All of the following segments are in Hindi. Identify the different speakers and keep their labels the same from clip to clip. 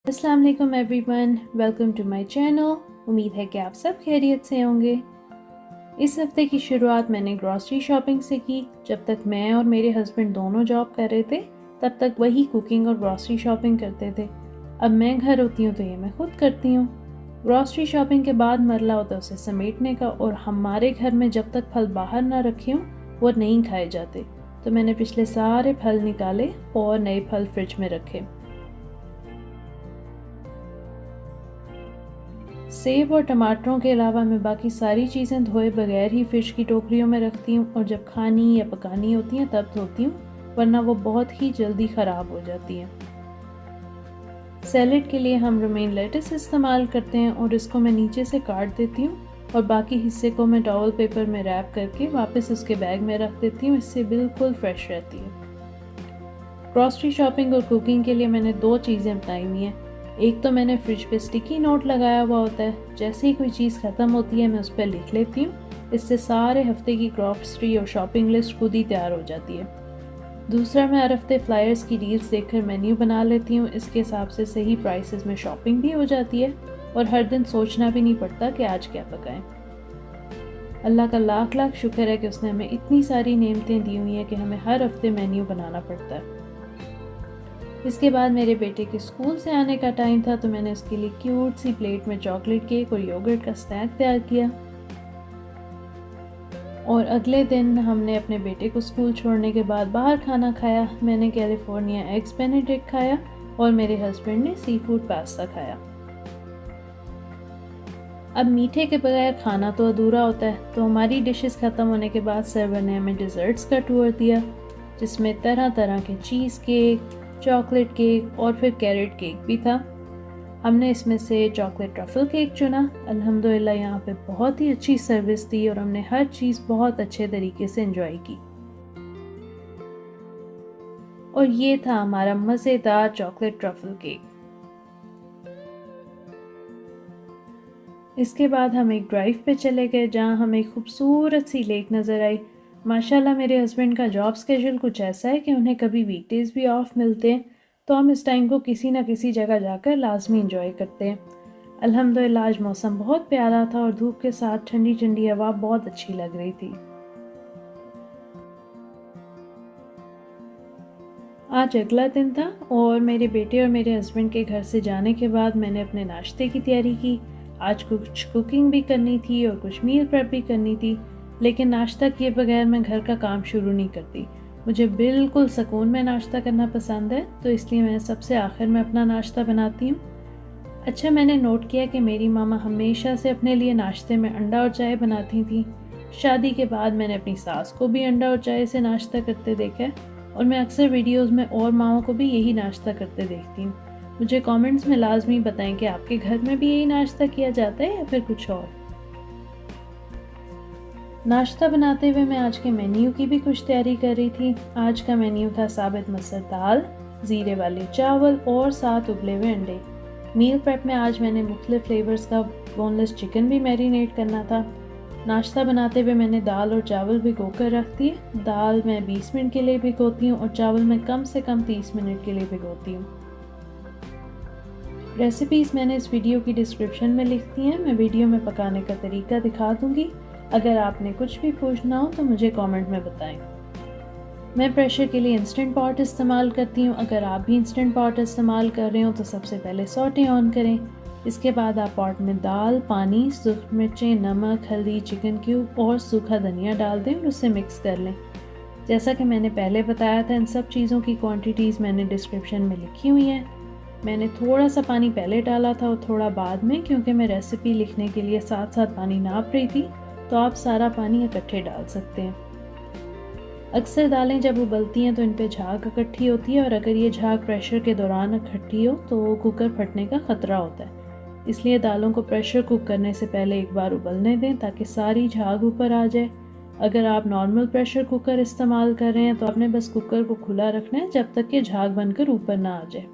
Speaker 1: अस्सलाम वालेकुम everyone, welcome to my channel. उम्मीद है कि आप सब खैरियत से होंगे। इस हफ्ते की शुरुआत मैंने ग्रॉसरी शॉपिंग से की। जब तक मैं और मेरे हस्बैंड दोनों जॉब कर रहे थे तब तक वही कुकिंग और ग्रॉसरी शॉपिंग करते थे। अब मैं घर होती हूँ तो ये मैं खुद करती हूँ। ग्रॉसरी शॉपिंग के बाद मरला होता है उसे समेटने का, और हमारे घर में जब तक फल बाहर ना रखे हों वो नहीं खाए जाते। तो मैंने पिछले सारे फल निकाले और नए फल फ्रिज में रखे। सेब और टमाटरों के अलावा मैं बाकी सारी चीज़ें धोए बगैर ही फ़िश की टोकरियों में रखती हूँ, और जब खानी या पकानी होती हैं तब धोती हूँ, वरना वो बहुत ही जल्दी ख़राब हो जाती हैं। सैलेड के लिए हम रोमेन लेटिस इस्तेमाल करते हैं, और इसको मैं नीचे से काट देती हूँ और बाकी हिस्से को मैं टॉवल पेपर में रैप करके वापस उसके बैग में रख देती हूँ। इससे बिल्कुल फ्रेश रहती है। ग्रॉसरी शॉपिंग और कुकिंग के लिए मैंने दो चीज़ें बताई हुई हैं। एक तो मैंने फ्रिज पे स्टिकी नोट लगाया हुआ होता है, जैसे ही कोई चीज़ ख़त्म होती है मैं उस पर लिख लेती हूँ। इससे सारे हफ्ते की ग्रॉसरी और शॉपिंग लिस्ट खुद ही तैयार हो जाती है। दूसरा, मैं हर हफ्ते फ्लायर्स की डील्स देखकर मेन्यू बना लेती हूँ। इसके हिसाब से सही प्राइसेस में शॉपिंग भी हो जाती है और हर दिन सोचना भी नहीं पड़ता कि आज क्या पकाएं। अल्लाह का लाख लाख शुक्र है कि उसने हमें इतनी सारी नेमतें दी हुई हैं कि हमें हर हफ्ते मेन्यू बनाना पड़ता है। इसके बाद मेरे बेटे के स्कूल से आने का टाइम था, तो मैंने उसके लिए क्यूट सी प्लेट में चॉकलेट केक और योगर्ट का स्नैक तैयार किया। और अगले दिन हमने अपने बेटे को स्कूल छोड़ने के बाद बाहर खाना खाया। मैंने कैलिफोर्निया एग्स बेनेडिक्ट खाया और मेरे हस्बैंड ने सी फूड पास्ता खाया। अब मीठे के बगैर खाना तो अधूरा होता है, तो हमारी डिशेस ख़त्म होने के बाद सर्वर ने हमें डिज़र्ट्स का टूर दिया, जिसमें तरह तरह के चीज़ केक, चॉकलेट केक और फिर कैरेट केक भी था। हमने इसमें से चॉकलेट ट्रफल केक चुना। अल्हम्दुलिल्लाह यहाँ पे बहुत ही अच्छी सर्विस थी और हमने हर चीज़ बहुत अच्छे तरीके से एंजॉय की। और ये था हमारा मज़ेदार चॉकलेट ट्रफल केक। इसके बाद हम एक ड्राइव पे चले गए जहाँ हमें एक खूबसूरत सी लेक नज़र आई। माशाल्लाह मेरे हस्बैंड का जॉब स्केड्यूल कुछ ऐसा है कि उन्हें कभी वीकडेज़ भी ऑफ मिलते हैं, तो हम इस टाइम को किसी ना किसी जगह जाकर लाजमी इंजॉय करते हैं। अल्हम्दुलिल्लाह आज मौसम बहुत प्यारा था और धूप के साथ ठंडी ठंडी हवा बहुत अच्छी लग रही थी। आज अगला दिन था और मेरे बेटे और मेरे हस्बैंड के घर से जाने के बाद मैंने अपने नाश्ते की तैयारी की। आज कुछ कुकिंग भी करनी थी और कुछ मील प्रेप भी करनी थी, लेकिन नाश्ता किए बगैर मैं घर का काम शुरू नहीं करती। मुझे बिल्कुल सुकून में नाश्ता करना पसंद है, तो इसलिए मैं सबसे आखिर में अपना नाश्ता बनाती हूँ। अच्छा, मैंने नोट किया कि मेरी मामा हमेशा से अपने लिए नाश्ते में अंडा और चाय बनाती थी। शादी के बाद मैंने अपनी सास को भी अंडा और चाय से नाश्ता करते देखा है, और मैं अक्सर वीडियोस में और माओं को भी यही नाश्ता करते देखती हूँ। मुझे कमेंट्स में लाजमी बताएं कि आपके घर में भी यही नाश्ता किया जाता है या फिर कुछ और। नाश्ता बनाते हुए मैं आज के मेन्यू की भी कुछ तैयारी कर रही थी। आज का मेन्यू था साबित मसर दाल, ज़ीरे वाले चावल और 7 उबले हुए अंडे। मील प्रेप में आज मैंने मुख्तलिफ फ्लेवर्स का बोनलेस चिकन भी मैरिनेट करना था। नाश्ता बनाते हुए मैंने दाल और चावल भिगो कर रख दिए। दाल मैं 20 मिनट के लिए भिगोती हूँ और चावल मैं कम से कम 30 मिनट के लिए भिगोती हूँ। रेसिपीज़ मैंने इस वीडियो की डिस्क्रिप्शन में लिख दी हैं। मैं वीडियो में पकाने का तरीका दिखा दूँगी। अगर आपने कुछ भी पूछना हो तो मुझे कमेंट में बताएं। मैं प्रेशर के लिए इंस्टेंट पॉट इस्तेमाल करती हूँ। अगर आप भी इंस्टेंट पॉट इस्तेमाल कर रहे हो तो सबसे पहले सौटे ऑन करें। इसके बाद आप पॉट में दाल, पानी, सूखी मिर्चें, नमक, हल्दी, चिकन क्यूब और सूखा धनिया डाल दें और उसे मिक्स कर लें। जैसा कि मैंने पहले बताया था, इन सब चीज़ों की क्वांटिटीज़ मैंने डिस्क्रिप्शन में लिखी हुई हैं। मैंने थोड़ा सा पानी पहले डाला था और थोड़ा बाद में, क्योंकि मैं रेसिपी लिखने के लिए साथ साथ पानी नाप रही थी, तो आप सारा पानी इकट्ठे डाल सकते हैं। अक्सर दालें जब उबलती हैं तो इन पे झाग इकट्ठी होती है, और अगर ये झाग प्रेशर के दौरान इकट्ठी हो तो कुकर फटने का ख़तरा होता है। इसलिए दालों को प्रेशर कुक करने से पहले एक बार उबलने दें ताकि सारी झाग ऊपर आ जाए। अगर आप नॉर्मल प्रेशर कुकर इस्तेमाल कर रहे हैं तो आपने बस कुकर को खुला रखना है जब तक कि झाग बनकर ऊपर ना आ जाए।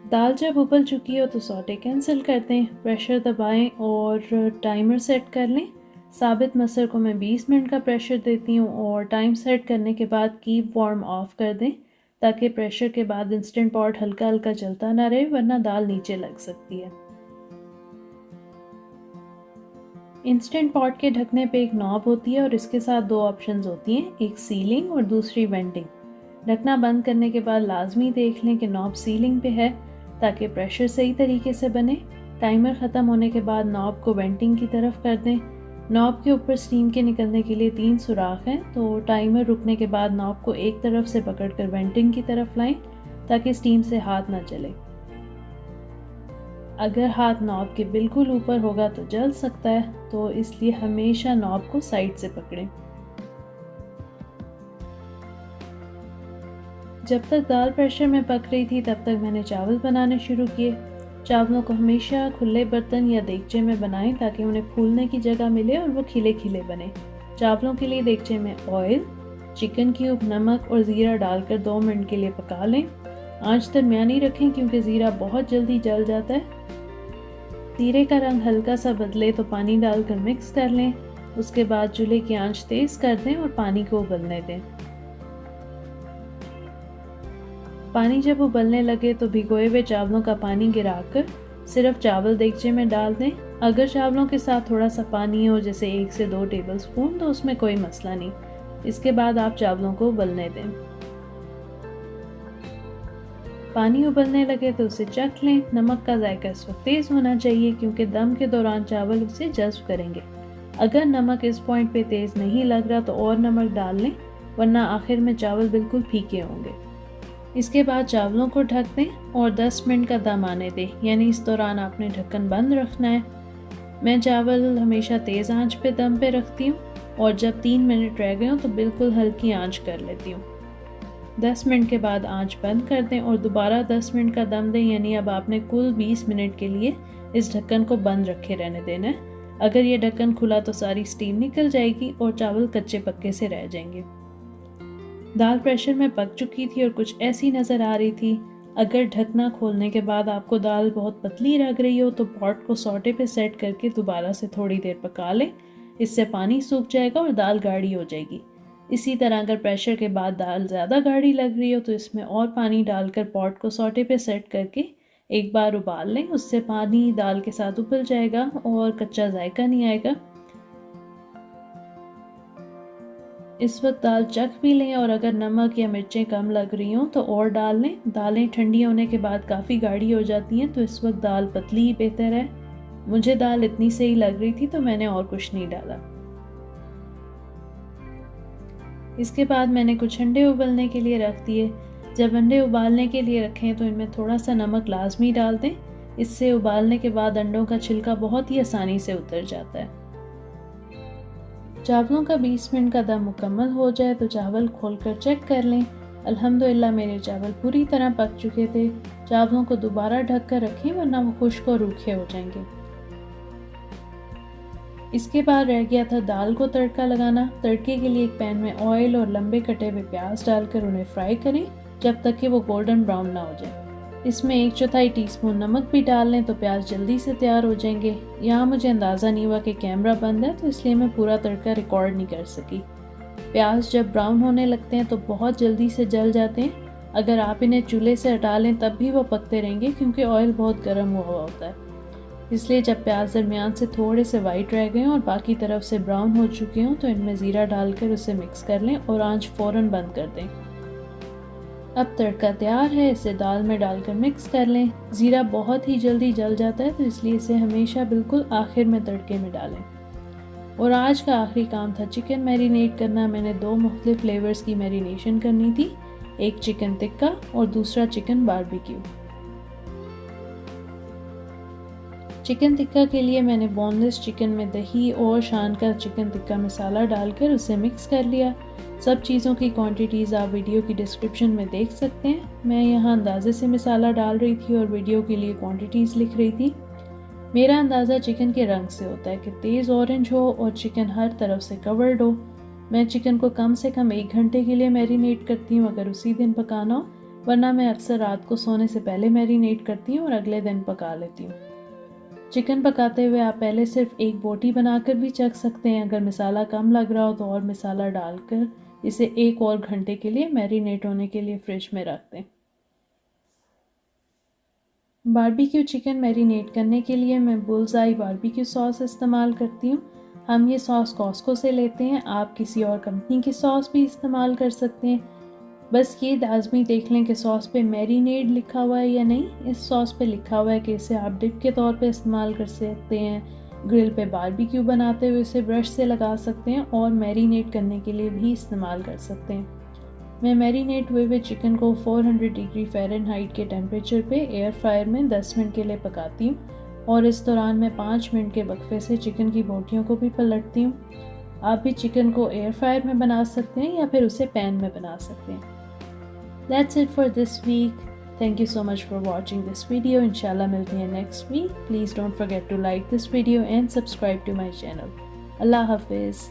Speaker 1: दाल जब उबल चुकी हो तो सौटे कैंसिल कर दें, प्रेशर दबाएं और टाइमर सेट कर लें। साबित मसर को मैं 20 मिनट का प्रेशर देती हूँ और टाइम सेट करने के बाद कीप वार्म ऑफ कर दें। ताकि प्रेशर के बाद इंस्टेंट पॉट हल्का हल्का चलता ना रहे, वरना दाल नीचे लग सकती है। इंस्टेंट पॉट के ढकने पे एक नॉब होती है और इसके साथ दो ऑप्शंस होती हैं, एक सीलिंग और दूसरी वेंटिंग। ढकना बंद करने के बाद लाजमी देख लें कि नॉब सीलिंग पे है ताकि प्रेशर सही तरीके से बने। टाइमर ख़त्म होने के बाद नॉब को वेंटिंग की तरफ कर दें। नॉब के ऊपर स्टीम के निकलने के लिए 3 सुराख हैं, तो टाइमर रुकने के बाद नॉब को एक तरफ से पकड़कर वेंटिंग की तरफ लाएं ताकि स्टीम से हाथ ना जले। अगर हाथ नॉब के बिल्कुल ऊपर होगा तो जल सकता है, तो इसलिए हमेशा नॉब को साइड से पकड़ें। जब तक दाल प्रेशर में पक रही थी तब तक मैंने चावल बनाने शुरू किए। चावलों को हमेशा खुले बर्तन या देगचे में बनाएं ताकि उन्हें फूलने की जगह मिले और वो खिले खिले बने। चावलों के लिए देगचे में ऑयल, चिकन क्यूब, नमक और ज़ीरा डालकर 2 मिनट के लिए पका लें। आंच दरमियानी रखें क्योंकि ज़ीरा बहुत जल्दी जल जाता है। ज़ीरे का रंग हल्का सा बदले तो पानी डालकर मिक्स कर लें। उसके बाद चूल्हे की आंच तेज़ कर दें और पानी को उबलने दें। पानी जब उबलने लगे तो भिगोए हुए चावलों का पानी गिराकर सिर्फ चावल देगचे में डाल दें। अगर चावलों के साथ थोड़ा सा पानी हो, जैसे 1 से 2 टेबलस्पून, तो उसमें कोई मसला नहीं। इसके बाद आप चावलों को उबलने दें। पानी उबलने लगे तो उसे चख लें। नमक का जायका इस वक्त तेज़ होना चाहिए क्योंकि दम के दौरान चावल उसे जज्ब करेंगे। अगर नमक इस पॉइंट पे तेज़ नहीं लग रहा तो और नमक डाल लें, वरना आखिर में चावल बिल्कुल फीके होंगे। इसके बाद चावलों को ढक दें और 10 मिनट का दम आने दें, यानी इस दौरान आपने ढक्कन बंद रखना है। मैं चावल हमेशा तेज़ आंच पे दम पे रखती हूँ और जब 3 मिनट रह गए हों तो बिल्कुल हल्की आंच कर लेती हूँ। 10 मिनट के बाद आंच बंद कर दें और दोबारा 10 मिनट का दम दें, यानी अब आपने कुल 20 मिनट के लिए इस ढक्कन को बंद रखे रहने देना है। अगर ये ढक्कन खुला तो सारी स्टीम निकल जाएगी और चावल कच्चे पक्के से रह जाएंगे। दाल प्रेशर में पक चुकी थी और कुछ ऐसी नज़र आ रही थी। अगर ढकना खोलने के बाद आपको दाल बहुत पतली लग रही हो तो पॉट को सौटे पे सेट करके दोबारा से थोड़ी देर पका लें। इससे पानी सूख जाएगा और दाल गाढ़ी हो जाएगी। इसी तरह अगर प्रेशर के बाद दाल ज़्यादा गाढ़ी लग रही हो तो इसमें और पानी डालकर पॉट को सौटे पे सेट करके एक बार उबाल लें। उससे पानी दाल के साथ उबल जाएगा और कच्चा जायका नहीं आएगा। इस वक्त दाल चख भी लें और अगर नमक या मिर्चें कम लग रही हों तो और डाल लें। दालें ठंडी होने के बाद काफ़ी गाढ़ी हो जाती हैं, तो इस वक्त दाल पतली ही बेहतर है। मुझे दाल इतनी सही लग रही थी तो मैंने और कुछ नहीं डाला। इसके बाद मैंने कुछ अंडे उबलने के लिए रख दिए। जब अंडे उबालने के लिए रखें तो इनमें थोड़ा सा नमक लाजमी डाल दें। इससे उबालने के बाद अंडों का छिलका बहुत ही आसानी से उतर जाता है। चावलों का 20 मिनट का दम मुकम्मल हो जाए तो चावल खोलकर चेक कर लें। अल्हम्दुलिल्लाह मेरे चावल पूरी तरह पक चुके थे। चावलों को दोबारा ढक कर रखें वरना वो खुश्क और रूखे हो जाएंगे। इसके बाद रह गया था दाल को तड़का लगाना। तड़के के लिए एक पैन में ऑयल और लंबे कटे हुए प्याज डालकर उन्हें फ्राई करें जब तक कि वो गोल्डन ब्राउन ना हो जाए। इसमें 1/4 टीस्पून नमक भी डाल लें तो प्याज जल्दी से तैयार हो जाएंगे। यहाँ मुझे अंदाज़ा नहीं हुआ कि कैमरा बंद है तो इसलिए मैं पूरा तड़का रिकॉर्ड नहीं कर सकी। प्याज जब ब्राउन होने लगते हैं तो बहुत जल्दी से जल जाते हैं। अगर आप इन्हें चूल्हे से हटा लें तब भी वो पकते रहेंगे क्योंकि ऑयल बहुत गर्म हुआ होता है। इसलिए जब प्याज दरमियान से थोड़े से वाइट रह गए और बाकी तरफ से ब्राउन हो चुके हों तो इनमें ज़ीरा डालकर उसे मिक्स कर लें और आंच फ़ौरन बंद कर दें। अब तड़का तैयार है, इसे दाल में डालकर मिक्स कर लें। ज़ीरा बहुत ही जल्दी जल जाता है तो इसलिए इसे हमेशा बिल्कुल आखिर में तड़के में डालें। और आज का आखिरी काम था चिकन मैरिनेट करना। मैंने 2 मुख्तलिफ फ्लेवर्स की मैरिनेशन करनी थी, एक चिकन टिक्का और दूसरा चिकन बारबेक्यू। चिकन टिक्का के लिए मैंने बोनलेस चिकन में दही और शान का चिकन टिक्का मसाला डालकर उसे मिक्स कर लिया। सब चीज़ों की क्वांटिटीज़ आप वीडियो की डिस्क्रिप्शन में देख सकते हैं। मैं यहाँ अंदाजे से मसाला डाल रही थी और वीडियो के लिए क्वांटिटीज़ लिख रही थी। मेरा अंदाज़ा चिकन के रंग से होता है कि तेज़ ऑरेंज हो और चिकन हर तरफ से कवर्ड हो। मैं चिकन को कम से कम 1 घंटे के लिए मैरिनेट करती हूँ अगर उसी दिन पकाना हो, वरना मैं अक्सर रात को सोने से पहले मैरिनेट करती हूँ और अगले दिन पका लेती हूँ। चिकन पकाते हुए आप पहले सिर्फ एक बोटी बनाकर भी चख सकते हैं। अगर मसाला कम लग रहा हो तो और मसाला डालकर इसे 1 और घंटे के लिए मैरिनेट होने के लिए फ्रिज में रख दें। बारबेक्यू चिकन मैरिनेट करने के लिए मैं बुल्सआई बारबेक्यू सॉस इस्तेमाल करती हूँ। हम ये सॉस कॉस्को से लेते हैं, आप किसी और कंपनी की सॉस भी इस्तेमाल कर सकते हैं। बस ये लाजमी देख लें कि सॉस पे मैरिनेट लिखा हुआ है या नहीं। इस सॉस पे लिखा हुआ है कि इसे आप डिप के तौर पे इस्तेमाल कर सकते हैं, ग्रिल पे बारबेक्यू बनाते हुए इसे ब्रश से लगा सकते हैं और मैरिनेट करने के लिए भी इस्तेमाल कर सकते हैं। मैं मैरिनेट हुए हुए चिकन को 400 डिग्री फ़ारेनहाइट के टेम्परेचर पे एयर फ्रायर में 10 मिनट के लिए पकाती हूँ और इस दौरान मैं 5 मिनट के वक्फे से चिकन की बोटियों को भी पलटती हूँ। आप भी चिकन को एयर फ्रायर में बना सकते हैं या फिर उसे पैन में बना सकते हैं। That's it for this week. Thank you so much for watching this video. इंशाल्लाह मिलते हैं next week. Please don't forget to like this video and subscribe to my channel. Allah Hafiz.